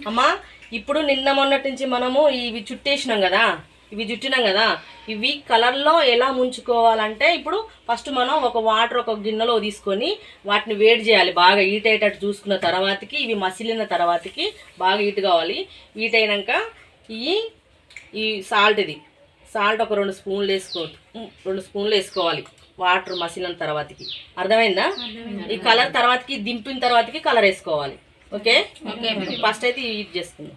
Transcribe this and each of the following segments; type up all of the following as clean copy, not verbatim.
అమ్మా ఇప్పుడు నిన్న మొన్నటి నుంచి మనము ఇవి చుట్టేసినాం కదా, ఇవి చుట్టినాం కదా, ఇవి కలర్లో ఎలా ముంచుకోవాలంటే ఇప్పుడు ఫస్ట్ మనం ఒక వాటర్ ఒక గిన్నెలో తీసుకొని వాటిని వేడి చేయాలి. బాగా హీట్ అయ్యేటట్టు చూసుకున్న తర్వాతకి ఇవి మసిలిన తర్వాతకి బాగా హీట్ కావాలి. హీట్ అయినాక ఈ సాల్ట్ ఒక 2 స్పూన్లు 2 స్పూన్లు వేసుకోవాలి వాటర్ మసిలిన తర్వాతకి. అర్థమైందా? ఈ కలర్ తర్వాతకి దింపిన తర్వాతకి కలర్ వేసుకోవాలి. ఓకే, ఫస్ట్ అయితే హీట్ చేసుకుందాం.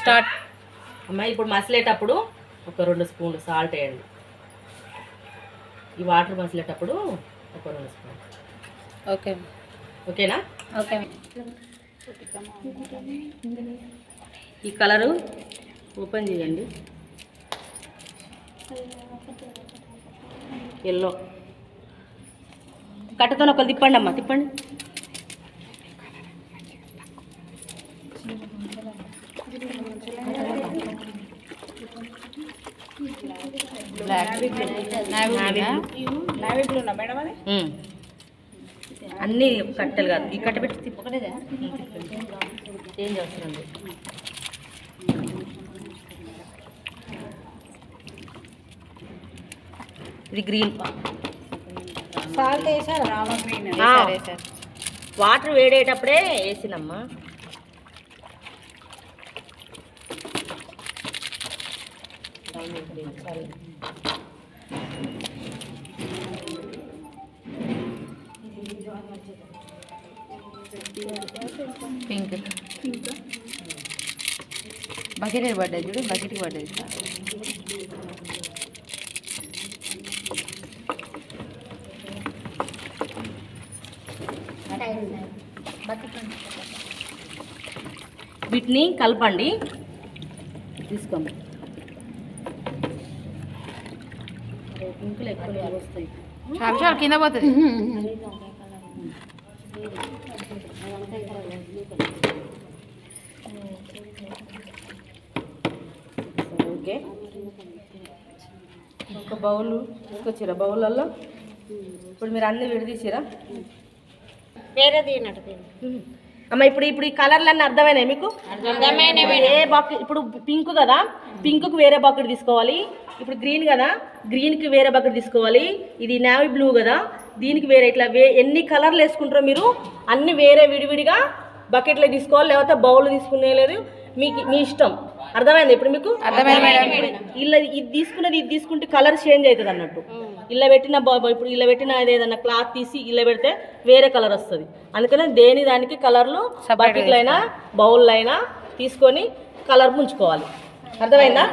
స్టార్ట్ అమ్మాయి. ఇప్పుడు మసిలేటప్పుడు ఒక 2 స్పూన్లు సాల్ట్ వేయండి. ఈ వాటర్ మసిలేటప్పుడు ఒక 2 స్పూన్లు. ఓకే, ఓకేనా? ఓకే. ఈ కలరు ఓపెన్ చేయండి. ఎల్లో కట్టతో ఒకరు తిప్పండి అమ్మా, తిప్పండి. అన్నీ కట్టెలు కాదు, ఈ కట్ట పెట్టి తిప్పకలేదా? చేంజ్ అవుతుంది. ఇది గ్రీన్. సాల్ట్ వేసారు, వాటర్ వేడేటప్పుడే వేసినమ్మా. పింక్ బకెట్ పడ్డది చూడు, బకెట్కి పడ్డది. వీటిని కలపండి, తీసుకోండి. పింకులు ఎక్కువ వస్తాయి, చాలు కింద పోతుంది. ఓకే, ఒక బౌల్ తీసుకొచ్చిరా? బౌలల్లో ఇప్పుడు మీరు అన్నీ విడదీసిరా? వేరేది అమ్మ ఇప్పుడు ఈ కలర్లన్నీ అర్థమైనాయి మీకు? ఏ బకెట్, ఇప్పుడు పింక్ కదా, పింక్కి వేరే బకెట్ తీసుకోవాలి. ఇప్పుడు గ్రీన్ కదా, గ్రీన్కి వేరే బకెట్ తీసుకోవాలి. ఇది నేవీ బ్లూ కదా, దీనికి వేరే. ఇట్లా ఎన్ని కలర్లు వేసుకుంటారో మీరు అన్ని వేరే విడివిడిగా బకెట్లో తీసుకోవాలి, లేకపోతే బౌల్ తీసుకునే లేదు, మీ ఇష్టం. అర్థమైంది ఇప్పుడు మీకు? ఇలా ఇది తీసుకున్నది ఇది తీసుకుంటే కలర్ చేంజ్ అవుతుంది అన్నట్టు. ఇలా పెట్టిన ఇప్పుడు ఇలా పెట్టిన ఏదైనా క్లాత్ తీసి ఇలా పెడితే వేరే కలర్ వస్తుంది. అందుకనే దేని దానికి కలర్లు బకెట్లు అయినా బౌల్ అయినా తీసుకొని కలర్ ముంచుకోవాలి. అర్థమైందా?